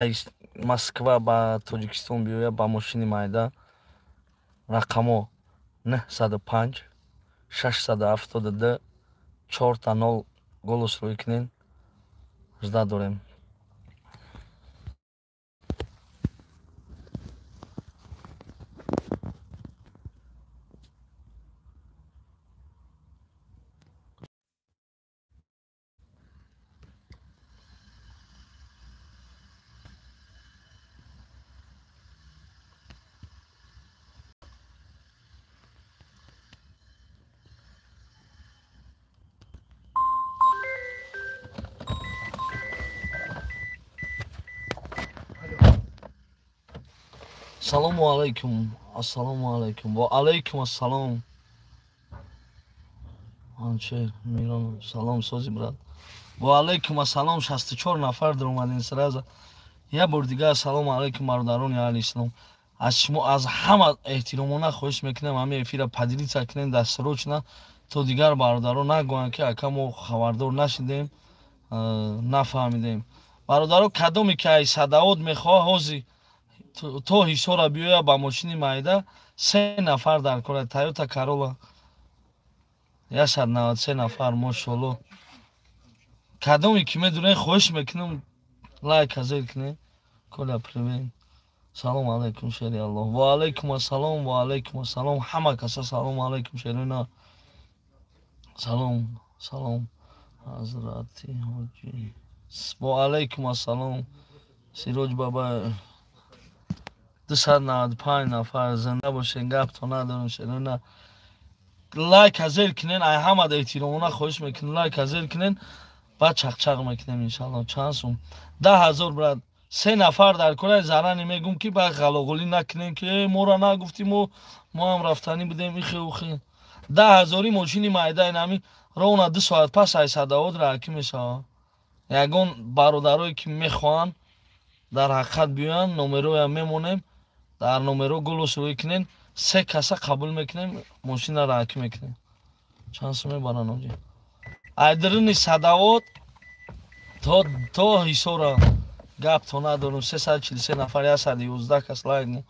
Москва ба Тоҷикистон биёяд ба мошини майда рақамо 905 672 4 голос рӯй кунед. Жда дорем. Салому алейкум. Ассалому алейкум. Ва алейкум ассалом. Анче Мирон, салом сози брат. Ва алейкум ассалом. 64 нафар дар омадин сразу. Я бор дига ассалому алейкум бародарони аҳли ислом. Аз шумо аз ҳама эҳтиромона хоҳиш мекунам ҳамаи эфира падилица кунем дастрочна то дигар бародарон нагӯянд ки ака мо хабардор нашидем, нафаҳмидем. Бародаро кадоме ки ай садаот мехоҳ ҳозир то ҳисора биёяд ба мошини майда 3 нафар дар кора Toyota Corolla 193 нафар мошоалло. Кадоме ки медонед хоҳиш мекунам лайк ҳазир кунед. Коля привет. Салом алейкум шери Аллоҳ. Ва алейкум ассалом, ва алейкум ассалом. Ҳама каса салом алейкум шерина. Салом, салом. Ҳазрати ҳоҷи. Ва алейкум ассалом. Сироҷ баба 295 нафар зинда бошен, гапто надорем шерина. Лайк ҳазир кунен, ай ҳама эҳтиромона хоҳиш мекунем лайк ҳазир кунен. Баъд чақчақ мекунем иншаллоҳ. Чанд сум? 10,000 брат. 3 нафар дар кора зарани мегум ки ба ғалоғулӣ накунем ки мора нагуфтӣ мо ҳам рафтанӣ будем ихе ухе. 10,000 мошини майда инами ровна 2 соат пас ай садаот раҳакӣ мешавад. Ягон бародарое ки мехоҳанд дар ҳақиқат биёянд номероям мемонем. Дар номеро голос рӯй кунен. 3 каса қабул мекунем, мошина раҳакӣ мекунем. Чанд сум мебаранд оҷи? Айдрини садаот то ҳисора гап то надорум. 343 нафар 111 кас лайк мо.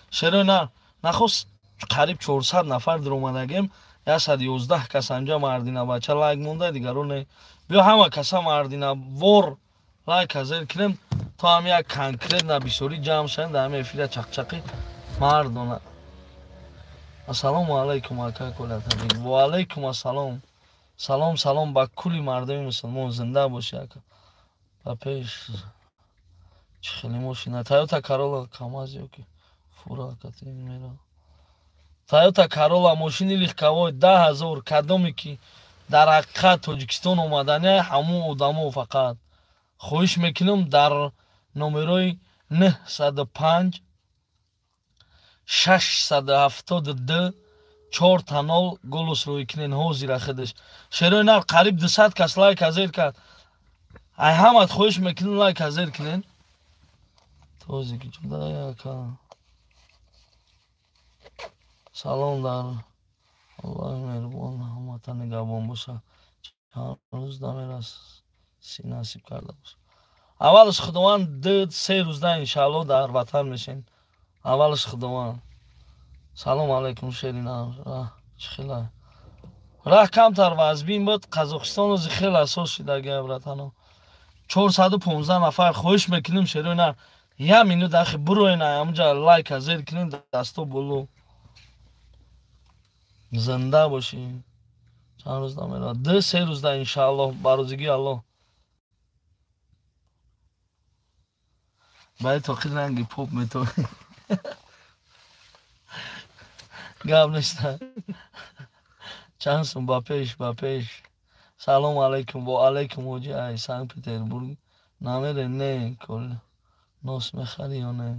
Шерои нар нахост қариб 400 нафар дар омадагем 111 кас анҷа мардина бача лайк монда дигароне. Биё ҳама каса мардина вор лайк ҳазир кунем то ҳам як конкретна бисёрӣ ҷамъ шавем дар ҳама эфира чақчақи мардона. Ассалому алейкум ака Колятаби. Ва алейкум ассалом. Салом салом ба кулли мардами мусулмон. Зинда боши ака. Ба пеш чӣ хеле мошина Toyota Corolla камаз ёки фура катин мера. Toyota Corolla мошини легковой 10,000. Кадоме ки дар ҳақиқат Тоҷикистон омадани ҳамон одамо фақат хоҳиш мекунам дар номерои 905 672 4 голос рӯй кунен ҳозира худаш. Шерои нар қариб 200 кас лайк ҳазир кард. Ай ҳамат хоҳиш мекунем лайк ҳазир кунен. Този ки ҷуда яка. Салом дар Аллоҳи меҳрубон ҳамата нигоҳбон боша. Чанд рӯз дамерас си насиб карда боша. Аввалаш худованд 2-3 рӯзда иншааллоҳ дар ватан мешем. Аввалаш худованд. Салом алейкум шерина. Чӣ хела? Раҳ камтар вазбин буд Қазоқистон рӯзи хеле асос шидагия братано. 415 нафар хоҳиш мекунем шерои нар 1 минут ахи буроен ҳамҷа лайк ҳазир кунем дасто боло. Зинда бошӣ. Чанд рӯзда меравад? 2-3 рӯзда иншааллоҳ ба рӯзигии Аллоҳ. Баъд тоқи ранги поп метавонӣ. Гап неста. Чанд сум ба пеш ба пеш. Салом алейкум. Ва алейкум ҳоҷи ай Санкт Петербург. Намере не кол. Нос мехарӣ ё не?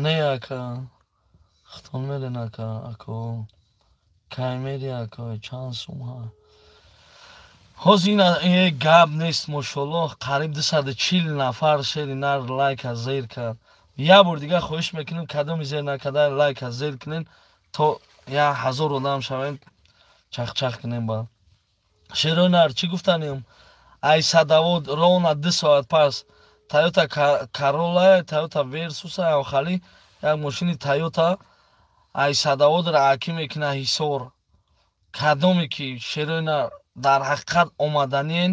Не ака. Хитон мерен ака ако. Кай мери ака чанд сум ҳа. ҳозир ин гап нест мошоаллоҳ қариб 240 нафар шери нар лайк ҳазир кард. Я бор дига хоҳиш мекунем кадоми зер накарда лайк ҳазир кунен то 1000 одам шавем чақчақ кунем ба. Шерои нар чӣ гуфтанем? Ай садавод ровна 2 соат пас Toyota Corolla, Toyota Versus ахали як машини Toyota ай садавод раки мекина ҳисор кадоме ки шероина дар ҳақиқат омаданин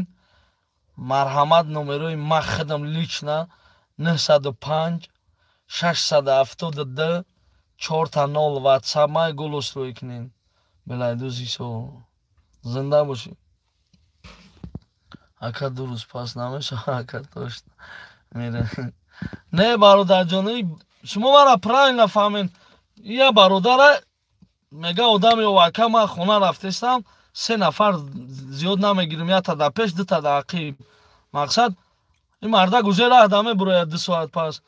марҳамат номерои махдам лична 905 672 4 ватсап май голосрӯй кунед белайдуз ҳисор зинда бошед ака дуруст пас намешава ака дошт мере не бародарҷони шумо мара правильно фаҳмед я бародара мега одами ака ман хона рафтестам 3 нафар зиёд намегирем якта дар пеш дута дар ақиб мақсад ин марда гузера адаме бурояд 2 соат пас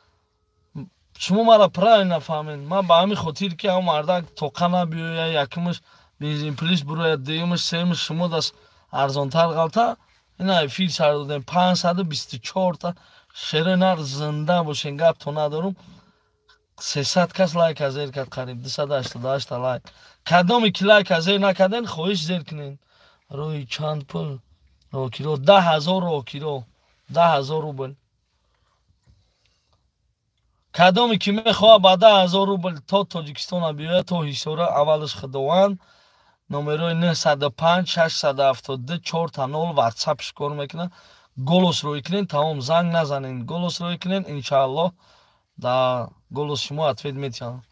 шумо мара правильно фаҳмед ман ба ҳамин хотир ки ҳам марда тоқа набиёя якимаш бензин плюс бурояд дуюмаш сеюмаш шумо даст арзонтар ғалта ина эфир сар додем 524 та шероинар зинда бошен гапто надорум 300 кас лайк азер кард қариб 288 та лайк кадоме ки лайк азер накарден хоҳиш зер кунед роҳи чанд пул рокиро 10000 рокиро 10000 рубл кадоме ки мехоҳад ба 10000 рубл то тоҷикистона биёяд то ҳисора аввалаш худованд номерои 905 672 4 ватсапш кор мекунад голос рӯй кунед тамом занг назанед голос рӯй кунед иншааллоҳ да голос шумо ответ метиҳам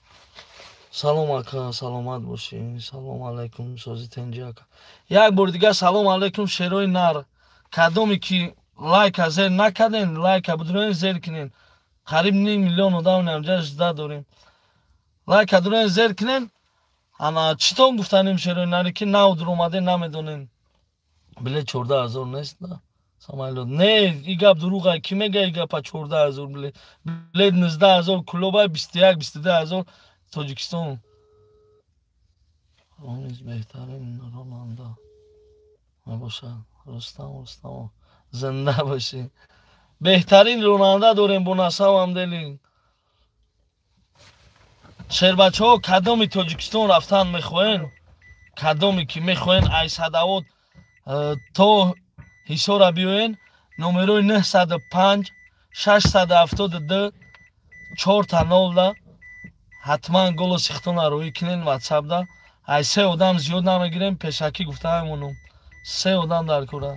салом ака саломат бошед салом алайкум сози тенҷи ака як бор дигар салом алайкум шерои нар кадоме ки лайк азер накарден лайка будурен зер кунед қариб 1 миллион одам намҷа жда дорем лайка дурен зер кунед ана читон гуфтанем шерои наре ки нав дуромаде намедонем билет 14000 нест да самайлот не и гап дуруға ки мега и гапа 14000 билет 19000 клуба 21 22000 тоҷикистон омиз беҳтарин ронанда мебошад рустам зинда бошед беҳтарин ронанда дорем бо насабам дели шербачаҳо кадоми тоҷикистон рафтан мехоҳен кадоме ки мехоҳен айсадавод то ҳисора биёен номерои 905 672 4 ҳатман голоси хитона рӯӣ кунед ватсапда ай 3 одам зиёд намегирем пешакӣ гуфтаамонум 3 одам дар кора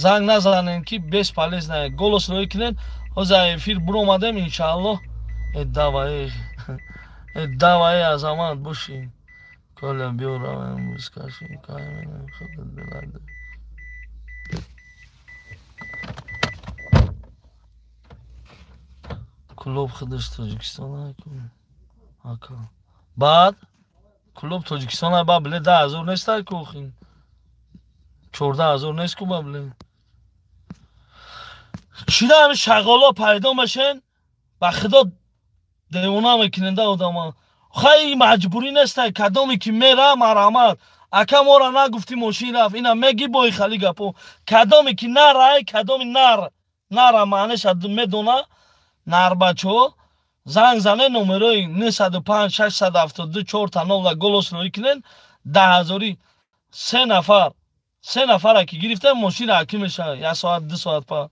занг назанед ки бесполез наед голос рӯӣ кунед ҳозир эфир буромадем иншааллоҳ даваи азамат боши коля биёравем бускаши кайменем худат белайда клуб худаш тоҷикистон ака баъд клуб тоҷикистон ба билет 10000 неста кухин 14000 нест ку ба билет чида ҳами шағоло пайдо мешен ба худо девона мекуненда одама хай маҷбурӣ неста кадоме ки мера марҳамат ака мора нагуфти мошин рафт ина меги бои хали гапо кадоме ки нарай кадоми нара маънеша медона нарбачо занг зане номерои 905 672 4 голос рӯӣ кунен 10000 3 нафара ки гирифта мошина акӣ мешавад 1 соат 2 соат па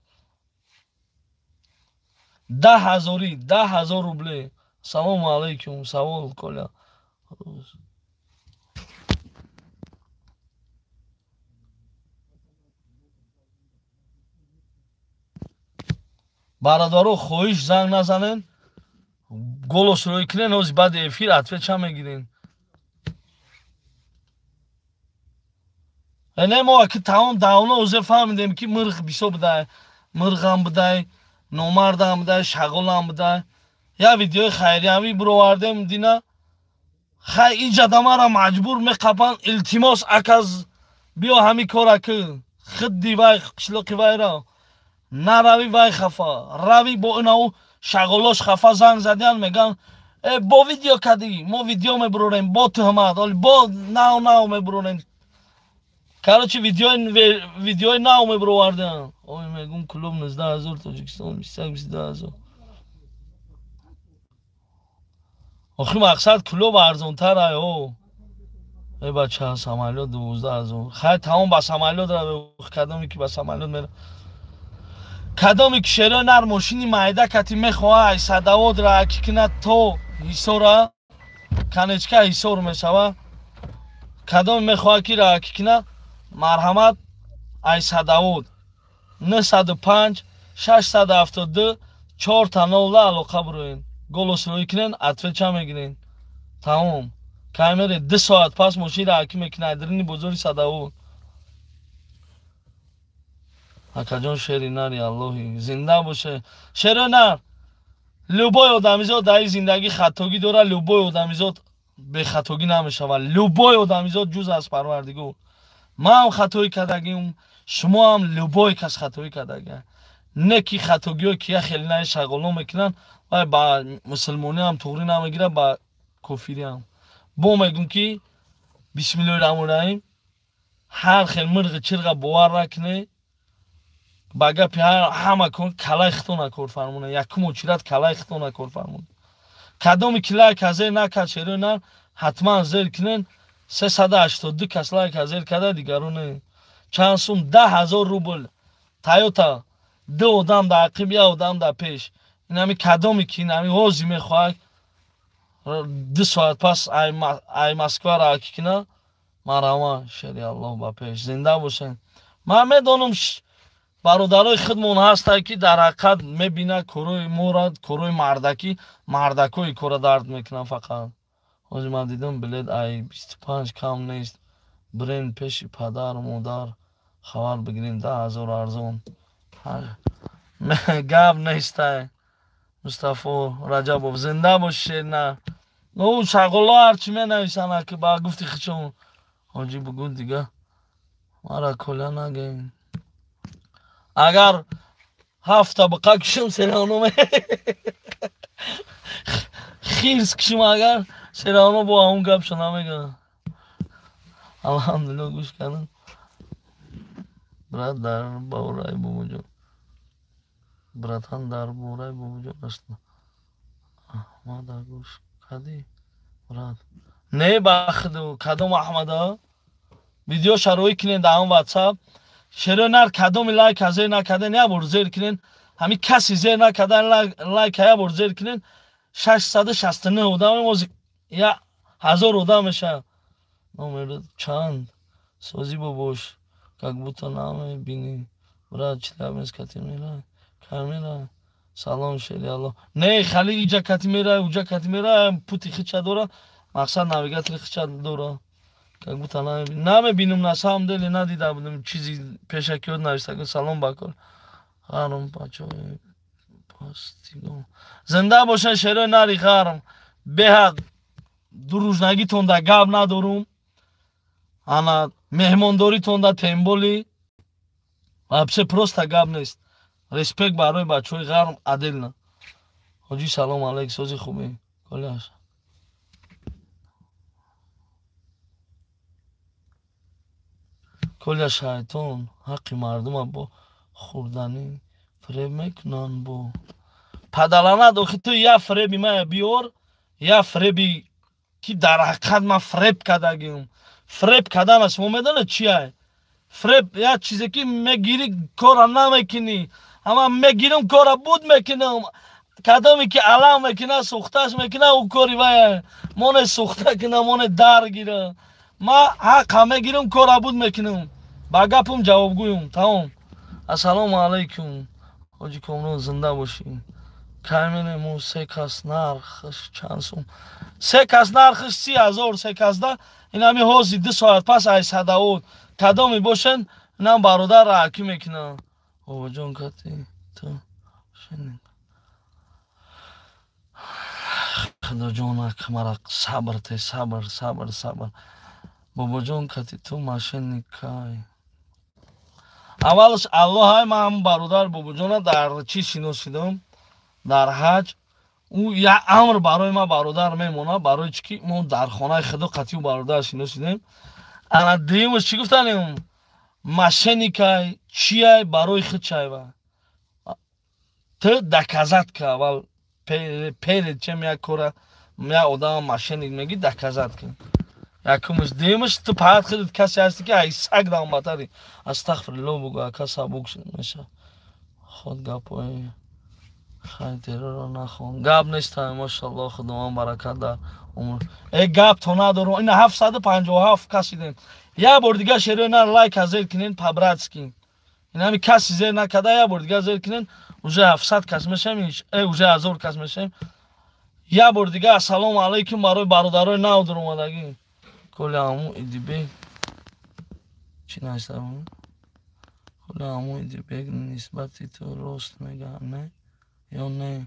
10000 рубле салому алайкум савол коля бародаро хоҳиш занг назанен голос рӯй кунен ҳозир баъди эфир ответша мегирем не мо аки тамом давно ӯзе фаҳмидем ки мирғ бисо будай мирғам будай номардам будай шағолам будай я видеои хайриявӣ буровардем дина хай ин ҷадамара маҷбур меқапан илтимос аказ биё ҳами кора ки хидди вай қишлоқи вайра наравӣ вай хафа равӣ бо инау шағолош хафа занг задиан меган бо видео кади мо видео мебурорем бо туҳмат бо нав мебурорем короче видеои нав мебуровардем ой мегум клуб 19000 тоҷикистон 22000 охир мақсад клуб арзонтар ай бача самолет 12000 хай тамом ба самолет раве кадоме ки ба самолет мера کدامی که شیرو نر ماشینی مایده کتی میخواه ای صدوات را اکی کنه تو ایسورا کنچکه ایسور میشوه کدامی میخواه کی را اکی کنه مرحمت ای صدوات 905 672 4 تا 0 علاقه بروین گلوس روی کنین اتفچه میگیرین تمام کامره 2 ساعت پس ماشین را اکی میکنه درینی بزرگی صدوات акаҷон шери нари аллоҳи зинда боше шери нар любой одамизод дар зиндагӣ хатогӣ дора любой одамизод бехатогӣ намешавад любой одамизод ҷуз аз парвардигор ман ҳам хатоӣ кардагим шумо ҳам любой кас хатоӣ кардага не ки хатогиҳое ки я хеле наи шағолно мекунанд вай ба мусулмонӣ ҳам туғрӣ намегирад ба кофирӣ ҳам бо мегӯм ки бисмиллоҳи раҳмони раҳим ҳар хел мирғи чирға бовар накунед ба гапи ҳама калаи хитона кор фармона якум очират калаи хитона кор фармона кадоме ки лайк ҳазер накард шерои нар ҳатман зер кунен 382 кас лайк ҳазер карда дигароне чанд сум 10,000 рубл тойота 2 одам дар ақиб 1 одам дар пеш инами кадоме ки инами ҳозир мехоҳад 2 соат пас ай москва ра аки кина марҳама шери аллоҳ ба пеш зинда бошен ман медонам бародарои худмон ҳастанд ки дар ҳақиқат мебинад корои моро корои мардакӣ мардакои кора дард мекунанд фақат ҳозир ман дидам билет ай 25 кам нест бирен пеши падару модар хабар бигирем 10,000 арзон гап нестай мустафо раҷабов зинда бошед на шағолло ҳарчи менависанд ки ба гуфти хичон ҳоҷи бугу дига мара коля нагем агар 7 табақа кишим сераҳнома хирс кишим агар сераҳно бо ҳамун гапшо намегӯям алҳамдулилло гӯш кардам брат дар бораи бобоҷон братан дар бораи бобоҷон аст аҳмада гӯш кардӣ брат не бахду кадом аҳмада видео шарои кинен дар ҳам ватсап шерои нар кадоми лайк ҳазер накардан як бор зер кунен ҳамин каси зер накардан лайк як бор зер кунен 669 одам мози 1000 одам мешавад номер чанд созӣ бобош как будто намебинӣ брат чилаб мескати мерай камера салом шери аллоҳ не хали иҷа кати мерай уҷа кати мерай пути хича дора мақсад навигатори хича дора как будто намебинам на самом деле надида будам чизи пешакиёт навистагӣ салом бакор ғарм бачаҳои пастигон зинда бошен шерои нари ғарм беҳақ дурӯжнагитонда гап надорум ана меҳмондоритонда темболи вообще просто гап нест респект барои бачаҳои ғарм адилна ҳоҷӣ салом алейк сози хубе коляш коля шайтон ҳаққи мардума бо хӯрданӣ фреб мекунанд бо падаланад охи ту як фреби мая биёр як фреби ки дар ҳақиқат ман фреб кардагим фреб кардан шумо медонед чия фреб як чизе ки мегирӣ кора намекунӣ ама мегирам кора буд мекунам кадоме ки алам мекуна сӯхташ мекуна ӯ кори вая моне сӯхта куна моне дар гира ман ҳаққа мегирам кора буд мекунам ба гапам ҷавобгӯям тамом ассалому алайкум ҳоҷи комрон зинда бошӣ камене мо 3 кас нархш чанд сум 3 кас нархш 30,000 3 касда инами ҳозир 2 соат пас ай садаот кадоме бошен инам бародар раъкӣ мекунам бобоҷон кати ту шинин худоҷонак мара сабр те сабр сабр сабр бобоҷон кати ту машиникай аввалш аллоҳай ман бародар бобоҷона дар чӣ шиносидам дар ҳаҷ ӯ як амр барои ман бародар мемонад барои чӣ ки мо дар хонаи худо қатъи бародар шиносидем ана дуюмаш чӣ гуфтанем машиникай чияй барои худ чайва ту доказатка аввал перед чем як кора як одам машиник меги доказатка якумаш дуюмаш ту паят худат касе ҳасти ки ай саг дан батари астағфирулло бугӯ ака сабук меша خود گپای خیلی رو نخون گپ نیست ماشاءالله خداوند برکت در عمر ای گپ تو ندارم این 757 کسی دیم یه بار دیگه شروع نه لایک زیر کنین پابراتسکی این همین کسی زیر نکرده یه بار دیگه زیر کنین уже 700 کس میشیم уже 1000 کس میشیم یه بار دیگه سلام علیکم برای برادرای نو در اومدگی کلی همون ایدی چی نشتم کلی همون ایدی بگ نسبتی تو راست میگم نه یا نه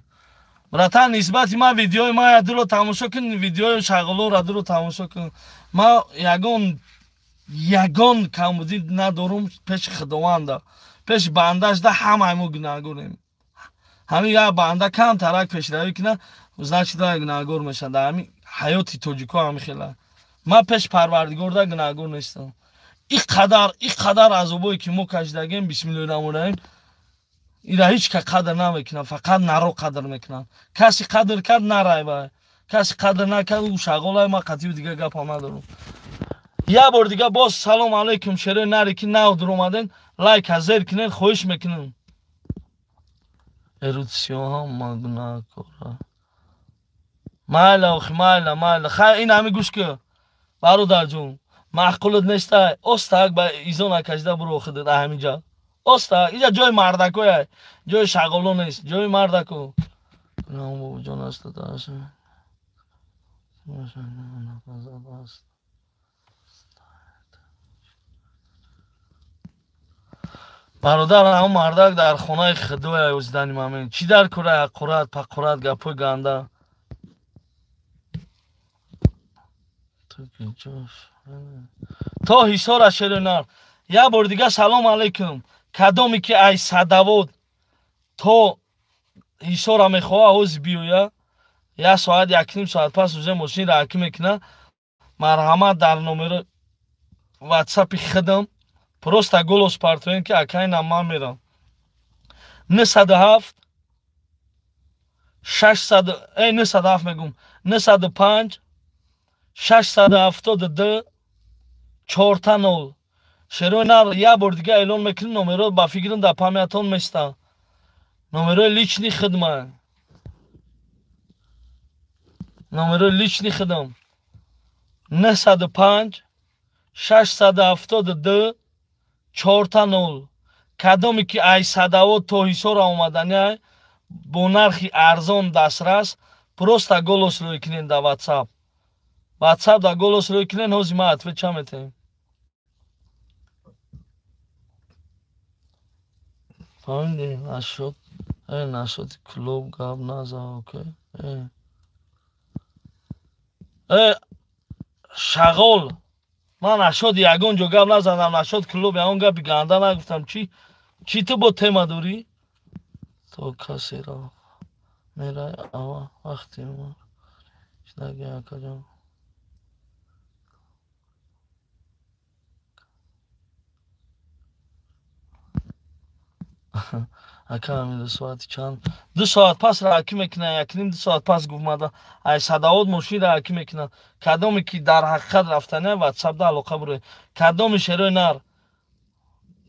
براتن نسبتی ما ویدیوی ما ادرو تماشا کن ویدیوی شغلو را درو تماشا کن ما یگان کمبودی ندارم پیش خداوند پیش بندش ده همه گناهگاریم همین یا بنده کم ترک پیش روی کنه значит да گناهگار میشن در همین حیاتی توجیکا هم خیلی ما پیش پروردگار ده گناهگار نیستم این قدر عذابایی که ما کشیدگیم بسم الله الرحمن الرحیم اینا هیچ که قدر نمیکنن فقط نرو قدر میکنن کسی قدر کرد نرای با کسی قدر نکرد او شغلای ما قطعی دیگه گپ ندارم یه بار دیگه باز سلام علیکم شروع نری که نو در اومدن لایک هزار کنین خواهش میکنم ارودسیون ها مگنا کورا مایلا اخی مایلا خیلی این همه گوش که برادر جون معقولت نیسته استاک با ایزون اکشده برو خودت همینجا استاک اینجا جای مردکو جای شغلو نیست جای مردکو نام بابا جان است داشت برادر هم مردک در خونه خدوی وزدانی مامین چی در کره قرات پقرات گپوی گنده تو حسار اشیر نار یه بار دیگه سلام علیکم کدامی که ای صدوات تو حسار هم خواه اوز بیویا یه ساعت یک نیم ساعت پس اوزه ماشین را حکی میکنه مرحمت در نمبر واتساپ خدم پروستا گلوس پارتوین که اکای نام میرم 907 600 907 میگم 905 672 4 شروع نار یه بار دیگه اعلان میکنم نمرات با فکرم در پامیتون میسته نمره لیچنی خدمه نمره لیچنی خدم 905 672 4 کدامی که ای صدوات تو حسار آمدنی با نرخی ارزان دسترس پروستا گلوس روی کنین در واتساپ در گلوس روی کنین هزی ما اتوه چه میتیم فهمیدی نشد نشد کلوب گاب نازه اوکی شغل من نشد یگون جو گپ نزدم نشد کلوب یگون گپ گنده نگفتم چی تو با تیمه داری تو کسی را میره اما وقتی ما شنگی اکا جان اکا همین 2 ساعتی چند 2 ساعت پس را حکی میکنه یک نیم 2 ساعت پس گفت ای صدوات ماشین را حکی میکنه کدامی که در حقیقت رفتنه واتساپ ده علاقه بروی کدامی شروع نر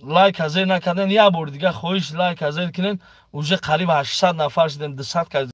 لایک هزار نکردن یه بار دیگه خواهش لایک هزار کنین اوجه قریب 800 نفر شدن 200